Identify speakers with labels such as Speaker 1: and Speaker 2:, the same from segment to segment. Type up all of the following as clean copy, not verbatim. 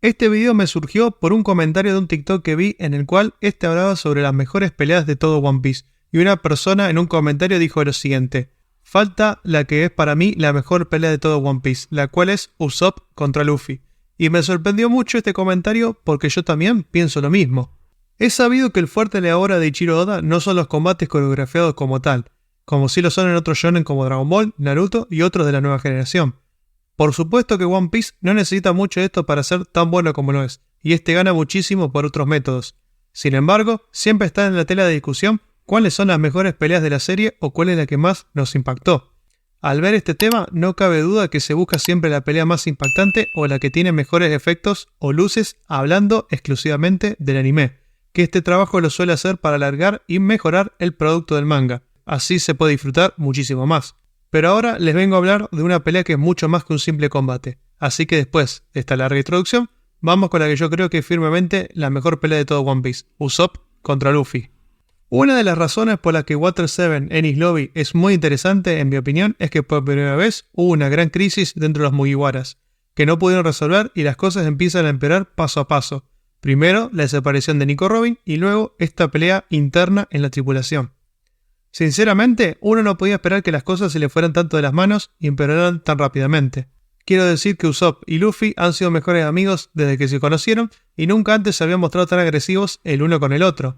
Speaker 1: Este video me surgió por un comentario de un TikTok que vi en el cual hablaba sobre las mejores peleas de todo One Piece, y una persona en un comentario dijo lo siguiente: falta la que es para mí la mejor pelea de todo One Piece, la cual es Usopp contra Luffy. Y me sorprendió mucho este comentario porque yo también pienso lo mismo. Es sabido que el fuerte de la obra de Eiichiro Oda no son los combates coreografiados como tal, como sí lo son en otros shonen como Dragon Ball, Naruto y otros de la nueva generación. Por supuesto que One Piece no necesita mucho de esto para ser tan bueno como lo es, y gana muchísimo por otros métodos. Sin embargo, siempre está en la tela de discusión cuáles son las mejores peleas de la serie o cuál es la que más nos impactó. Al ver este tema, no cabe duda que se busca siempre la pelea más impactante o la que tiene mejores efectos o luces, hablando exclusivamente del anime, que este trabajo lo suele hacer para alargar y mejorar el producto del manga. Así se puede disfrutar muchísimo más. Pero ahora les vengo a hablar de una pelea que es mucho más que un simple combate. Así que después de esta larga introducción, vamos con la que yo creo que es firmemente la mejor pelea de todo One Piece, Usopp contra Luffy. Una de las razones por las que Water 7 Enies Lobby es muy interesante, en mi opinión, es que por primera vez hubo una gran crisis dentro de los Mugiwaras, que no pudieron resolver y las cosas empiezan a empeorar paso a paso. Primero, la desaparición de Nico Robin y luego esta pelea interna en la tripulación. Sinceramente, uno no podía esperar que las cosas se le fueran tanto de las manos y empeoraran tan rápidamente. Quiero decir que Usopp y Luffy han sido mejores amigos desde que se conocieron y nunca antes se habían mostrado tan agresivos el uno con el otro.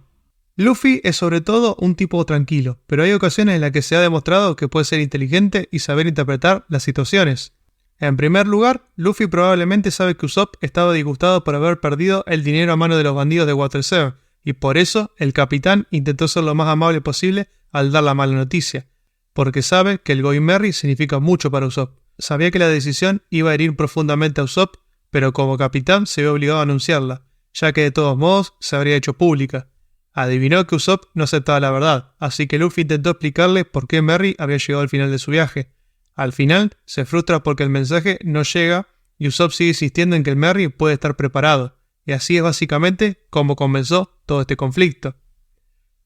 Speaker 1: Luffy es sobre todo un tipo tranquilo, pero hay ocasiones en las que se ha demostrado que puede ser inteligente y saber interpretar las situaciones. En primer lugar, Luffy probablemente sabe que Usopp estaba disgustado por haber perdido el dinero a mano de los bandidos de Water 7, y por eso el capitán intentó ser lo más amable posible al dar la mala noticia, porque sabe que el Going Merry significa mucho para Usopp. Sabía que la decisión iba a herir profundamente a Usopp, pero como capitán se vio obligado a anunciarla, ya que de todos modos se habría hecho pública. Adivinó que Usopp no aceptaba la verdad, así que Luffy intentó explicarle por qué Merry había llegado al final de su viaje. Al final, se frustra porque el mensaje no llega y Usopp sigue insistiendo en que el Merry puede estar preparado, y así es básicamente como comenzó todo este conflicto.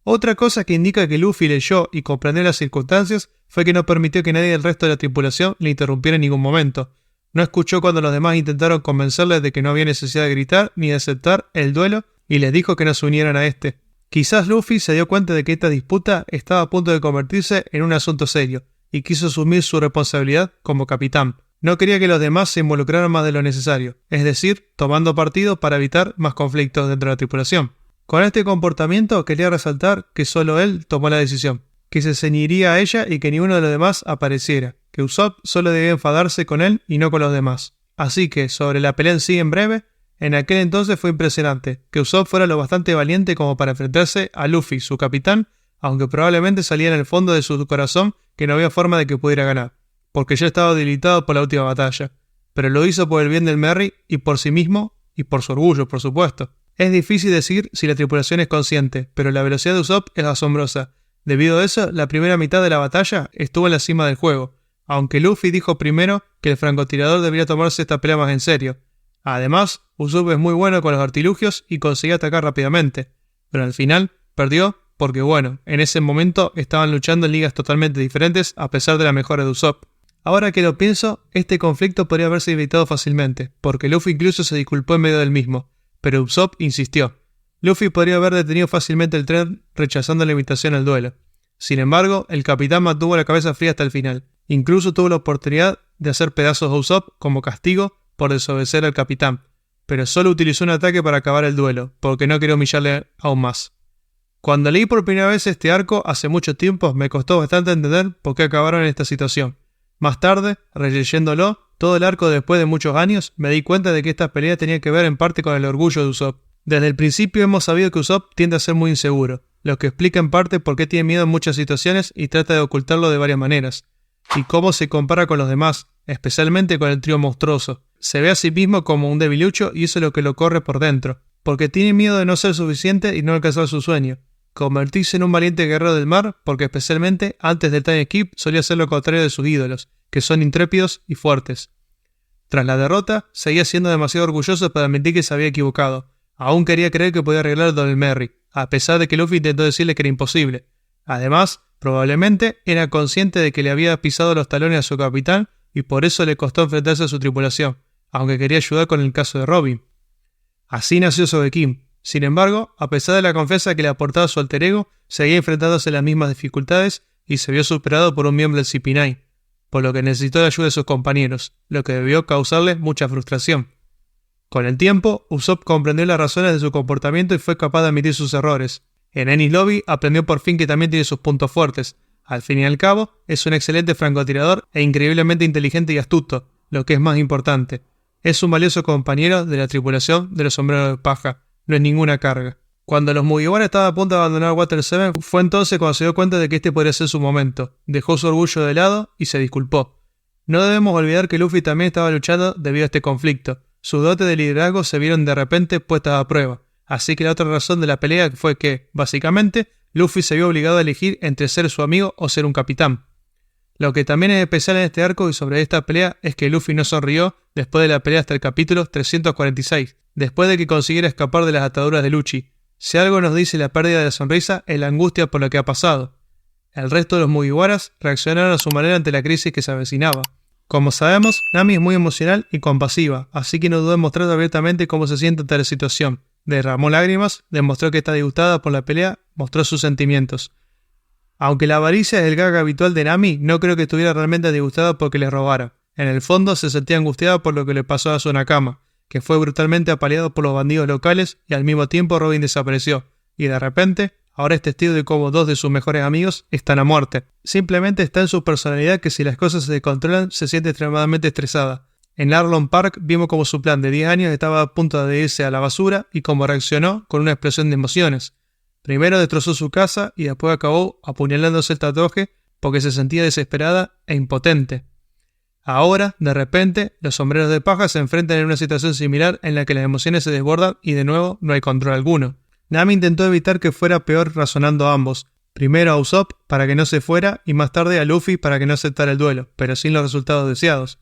Speaker 1: Otra cosa que indica que Luffy leyó y comprendió las circunstancias fue que no permitió que nadie del resto de la tripulación le interrumpiera en ningún momento. No escuchó cuando los demás intentaron convencerle de que no había necesidad de gritar ni de aceptar el duelo y les dijo que no se unieran a este. Quizás Luffy se dio cuenta de que esta disputa estaba a punto de convertirse en un asunto serio y quiso asumir su responsabilidad como capitán. No quería que los demás se involucraran más de lo necesario, es decir, tomando partido para evitar más conflictos dentro de la tripulación. Con este comportamiento quería resaltar que solo él tomó la decisión, que se ceñiría a ella y que ninguno de los demás apareciera, que Usopp solo debía enfadarse con él y no con los demás. Así que, sobre la pelea en sí en breve, en aquel entonces fue impresionante que Usopp fuera lo bastante valiente como para enfrentarse a Luffy, su capitán, aunque probablemente salía en el fondo de su corazón que no había forma de que pudiera ganar, porque ya estaba debilitado por la última batalla. Pero lo hizo por el bien del Merry y por sí mismo y por su orgullo, por supuesto. Es difícil decir si la tripulación es consciente, pero la velocidad de Usopp es asombrosa. Debido a eso, la primera mitad de la batalla estuvo en la cima del juego, aunque Luffy dijo primero que el francotirador debería tomarse esta pelea más en serio. Además, Usopp es muy bueno con los artilugios y conseguía atacar rápidamente, pero al final perdió porque en ese momento estaban luchando en ligas totalmente diferentes a pesar de la mejora de Usopp. Ahora que lo pienso, este conflicto podría haberse evitado fácilmente, porque Luffy incluso se disculpó en medio del mismo, pero Usopp insistió. Luffy podría haber detenido fácilmente el tren rechazando la invitación al duelo. Sin embargo, el capitán mantuvo la cabeza fría hasta el final. Incluso tuvo la oportunidad de hacer pedazos a Usopp como castigo por desobedecer al capitán, pero solo utilizó un ataque para acabar el duelo, porque no quería humillarle aún más. Cuando leí por primera vez este arco hace mucho tiempo, me costó bastante entender por qué acabaron en esta situación. Más tarde, releyéndolo, todo el arco después de muchos años, me di cuenta de que esta pelea tenía que ver en parte con el orgullo de Usopp. Desde el principio hemos sabido que Usopp tiende a ser muy inseguro, lo que explica en parte por qué tiene miedo en muchas situaciones y trata de ocultarlo de varias maneras, y cómo se compara con los demás, especialmente con el trío monstruoso. Se ve a sí mismo como un debilucho y eso es lo que lo corre por dentro, porque tiene miedo de no ser suficiente y no alcanzar su sueño. Convertirse en un valiente guerrero del mar, porque especialmente antes del time skip solía hacer lo contrario de sus ídolos, que son intrépidos y fuertes. Tras la derrota, seguía siendo demasiado orgulloso para admitir que se había equivocado. Aún quería creer que podía arreglar Don Merry, a pesar de que Luffy intentó decirle que era imposible. Además, probablemente era consciente de que le había pisado los talones a su capitán y por eso le costó enfrentarse a su tripulación, aunque quería ayudar con el caso de Robin. Así nació Sogeking. Sin embargo, a pesar de la confianza que le aportaba su alter ego, seguía enfrentándose a las mismas dificultades y se vio superado por un miembro del CP9, por lo que necesitó la ayuda de sus compañeros, lo que debió causarle mucha frustración. Con el tiempo, Usopp comprendió las razones de su comportamiento y fue capaz de admitir sus errores. En Enies Lobby aprendió por fin que también tiene sus puntos fuertes. Al fin y al cabo, es un excelente francotirador e increíblemente inteligente y astuto, lo que es más importante. Es un valioso compañero de la tripulación de los sombreros de paja, no es ninguna carga. Cuando los Mugiwara estaban a punto de abandonar Water 7, fue entonces cuando se dio cuenta de que este podría ser su momento. Dejó su orgullo de lado y se disculpó. No debemos olvidar que Luffy también estaba luchando debido a este conflicto. Sus dotes de liderazgo se vieron de repente puestas a prueba. Así que la otra razón de la pelea fue que, básicamente, Luffy se vio obligado a elegir entre ser su amigo o ser un capitán. Lo que también es especial en este arco y sobre esta pelea es que Luffy no sonrió después de la pelea hasta el capítulo 346, después de que consiguiera escapar de las ataduras de Lucci. Si algo nos dice la pérdida de la sonrisa es la angustia por lo que ha pasado. El resto de los Mugiwaras reaccionaron a su manera ante la crisis que se avecinaba. Como sabemos, Nami es muy emocional y compasiva, así que no dudó en mostrar abiertamente cómo se siente ante la situación. Derramó lágrimas, demostró que está disgustada por la pelea, mostró sus sentimientos. Aunque la avaricia es el gag habitual de Nami, no creo que estuviera realmente disgustada porque le robara. En el fondo se sentía angustiada por lo que le pasó a su Nakama, que fue brutalmente apaleado por los bandidos locales y al mismo tiempo Robin desapareció, y de repente, ahora es testigo de cómo dos de sus mejores amigos están a muerte. Simplemente está en su personalidad que si las cosas se descontrolan se siente extremadamente estresada. En Arlong Park vimos cómo su plan de 10 años estaba a punto de irse a la basura y cómo reaccionó con una explosión de emociones. Primero destrozó su casa y después acabó apuñalándose el tatuaje porque se sentía desesperada e impotente. Ahora, de repente, los sombreros de paja se enfrentan en una situación similar en la que las emociones se desbordan y de nuevo no hay control alguno. Nami intentó evitar que fuera peor razonando a ambos. Primero a Usopp para que no se fuera y más tarde a Luffy para que no aceptara el duelo, pero sin los resultados deseados.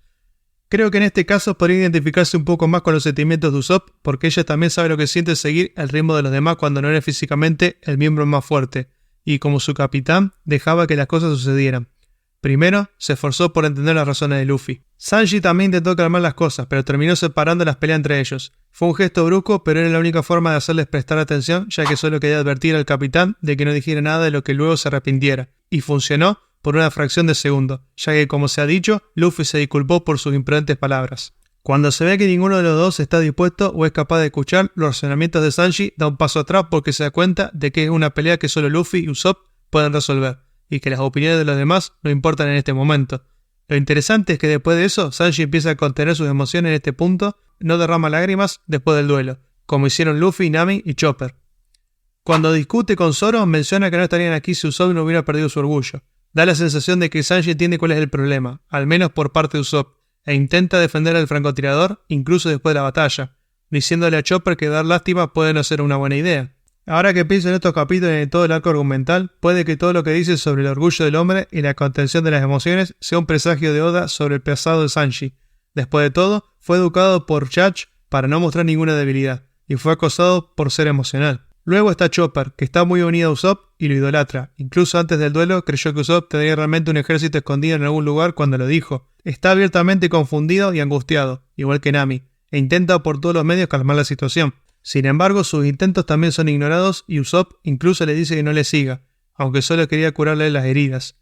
Speaker 1: Creo que en este caso podría identificarse un poco más con los sentimientos de Usopp porque ella también sabe lo que siente seguir el ritmo de los demás cuando no era físicamente el miembro más fuerte, y como su capitán dejaba que las cosas sucedieran. Primero, se esforzó por entender las razones de Luffy. Sanji también intentó calmar las cosas, pero terminó separando las peleas entre ellos. Fue un gesto brusco, pero era la única forma de hacerles prestar atención, ya que solo quería advertir al capitán de que no dijera nada de lo que luego se arrepintiera. Y funcionó por una fracción de segundo, ya que, como se ha dicho, Luffy se disculpó por sus imprudentes palabras. Cuando se ve que ninguno de los dos está dispuesto o es capaz de escuchar los razonamientos de Sanji, da un paso atrás porque se da cuenta de que es una pelea que solo Luffy y Usopp pueden resolver, y que las opiniones de los demás no importan en este momento. Lo interesante es que después de eso, Sanji empieza a contener sus emociones en este punto, no derrama lágrimas después del duelo, como hicieron Luffy, Nami y Chopper. Cuando discute con Zoro, menciona que no estarían aquí si Usopp no hubiera perdido su orgullo. Da la sensación de que Sanji entiende cuál es el problema, al menos por parte de Usopp, e intenta defender al francotirador incluso después de la batalla, diciéndole a Chopper que dar lástima puede no ser una buena idea. Ahora que pienso en estos capítulos y en todo el arco argumental, puede que todo lo que dice sobre el orgullo del hombre y la contención de las emociones sea un presagio de Oda sobre el pasado de Sanji. Después de todo, fue educado por Judge para no mostrar ninguna debilidad, y fue acosado por ser emocional. Luego está Chopper, que está muy unido a Usopp y lo idolatra. Incluso antes del duelo creyó que Usopp tendría realmente un ejército escondido en algún lugar cuando lo dijo. Está abiertamente confundido y angustiado, igual que Nami, e intenta por todos los medios calmar la situación. Sin embargo, sus intentos también son ignorados y Usopp incluso le dice que no le siga, aunque solo quería curarle las heridas.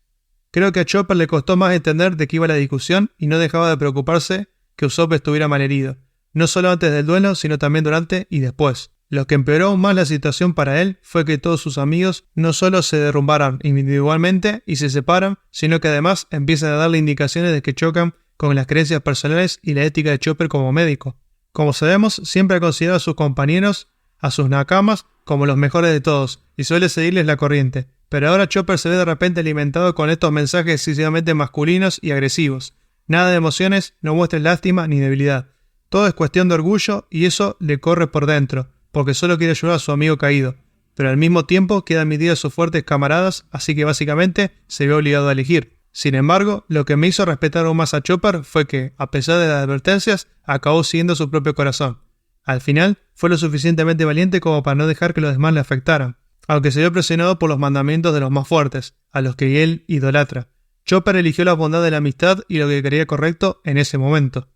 Speaker 1: Creo que a Chopper le costó más entender de qué iba la discusión y no dejaba de preocuparse que Usopp estuviera malherido, no solo antes del duelo, sino también durante y después. Lo que empeoró aún más la situación para él fue que todos sus amigos no solo se derrumbaran individualmente y se separan, sino que además empiezan a darle indicaciones de que chocan con las creencias personales y la ética de Chopper como médico. Como sabemos, siempre ha considerado a sus compañeros, a sus nakamas, como los mejores de todos, y suele seguirles la corriente. Pero ahora Chopper se ve de repente alimentado con estos mensajes excesivamente masculinos y agresivos. Nada de emociones, no muestres lástima ni debilidad. Todo es cuestión de orgullo y eso le corre por dentro, porque solo quiere ayudar a su amigo caído. Pero al mismo tiempo queda admitido a sus fuertes camaradas, así que básicamente se ve obligado a elegir. Sin embargo, lo que me hizo respetar aún más a Chopper fue que, a pesar de las advertencias, acabó siguiendo su propio corazón. Al final, fue lo suficientemente valiente como para no dejar que los demás le afectaran, aunque se vio presionado por los mandamientos de los más fuertes, a los que él idolatra. Chopper eligió la bondad de la amistad y lo que creía correcto en ese momento.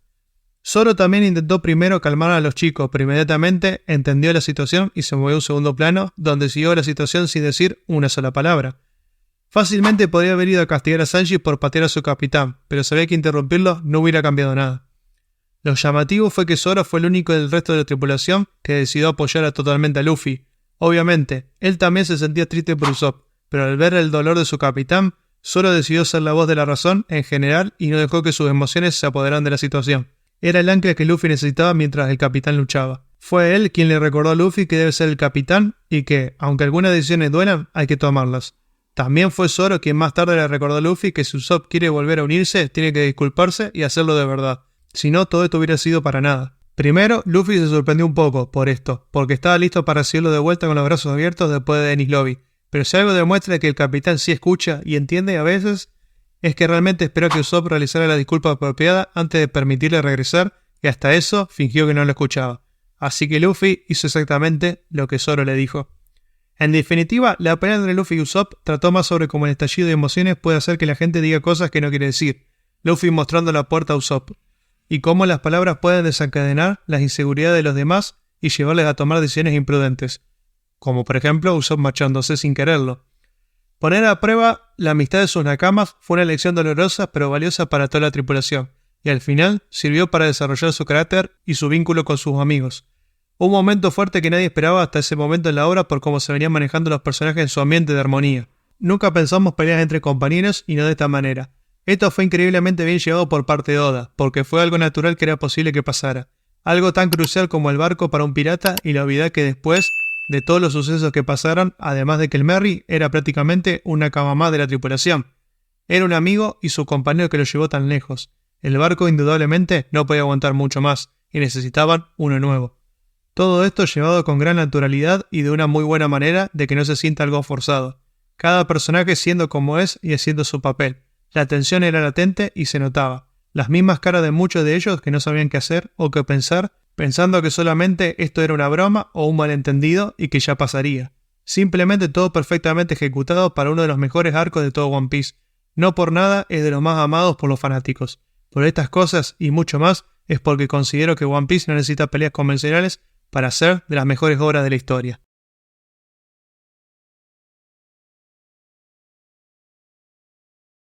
Speaker 1: Zoro también intentó primero calmar a los chicos, pero inmediatamente entendió la situación y se movió a un segundo plano, donde siguió la situación sin decir una sola palabra. Fácilmente podría haber ido a castigar a Sanji por patear a su capitán, pero sabía que interrumpirlo no hubiera cambiado nada. Lo llamativo fue que Zoro fue el único del resto de la tripulación que decidió apoyar totalmente a Luffy. Obviamente, él también se sentía triste por Usopp, pero al ver el dolor de su capitán, Zoro decidió ser la voz de la razón en general y no dejó que sus emociones se apoderaran de la situación. Era el ancla que Luffy necesitaba mientras el capitán luchaba. Fue él quien le recordó a Luffy que debe ser el capitán y que, aunque algunas decisiones duelan, hay que tomarlas. También fue Zoro quien más tarde le recordó a Luffy que si Usopp quiere volver a unirse, tiene que disculparse y hacerlo de verdad. Si no, todo esto hubiera sido para nada. Primero, Luffy se sorprendió un poco por esto, porque estaba listo para recibirlo de vuelta con los brazos abiertos después de Enies Lobby. Pero si algo demuestra que el capitán sí escucha y entiende a veces, es que realmente esperó que Usopp realizara la disculpa apropiada antes de permitirle regresar, y hasta eso fingió que no lo escuchaba. Así que Luffy hizo exactamente lo que Zoro le dijo. En definitiva, la pelea entre Luffy y Usopp trató más sobre cómo el estallido de emociones puede hacer que la gente diga cosas que no quiere decir, Luffy mostrando la puerta a Usopp, y cómo las palabras pueden desencadenar las inseguridades de los demás y llevarles a tomar decisiones imprudentes, como por ejemplo Usopp marchándose sin quererlo. Poner a prueba la amistad de sus nakamas fue una lección dolorosa pero valiosa para toda la tripulación, y al final sirvió para desarrollar su carácter y su vínculo con sus amigos. Un momento fuerte que nadie esperaba hasta ese momento en la obra por cómo se venían manejando los personajes en su ambiente de armonía. Nunca pensamos peleas entre compañeros y no de esta manera. Esto fue increíblemente bien llevado por parte de Oda, porque fue algo natural que era posible que pasara. Algo tan crucial como el barco para un pirata y la obviedad que después de todos los sucesos que pasaron, además de que el Merry era prácticamente una cama más de la tripulación. Era un amigo y su compañero que lo llevó tan lejos. El barco indudablemente no podía aguantar mucho más y necesitaban uno nuevo. Todo esto llevado con gran naturalidad y de una muy buena manera de que no se sienta algo forzado. Cada personaje siendo como es y haciendo su papel. La tensión era latente y se notaba. Las mismas caras de muchos de ellos que no sabían qué hacer o qué pensar, pensando que solamente esto era una broma o un malentendido y que ya pasaría. Simplemente todo perfectamente ejecutado para uno de los mejores arcos de todo One Piece. No por nada es de los más amados por los fanáticos. Por estas cosas y mucho más es porque considero que One Piece no necesita peleas convencionales para ser de las mejores obras de la historia.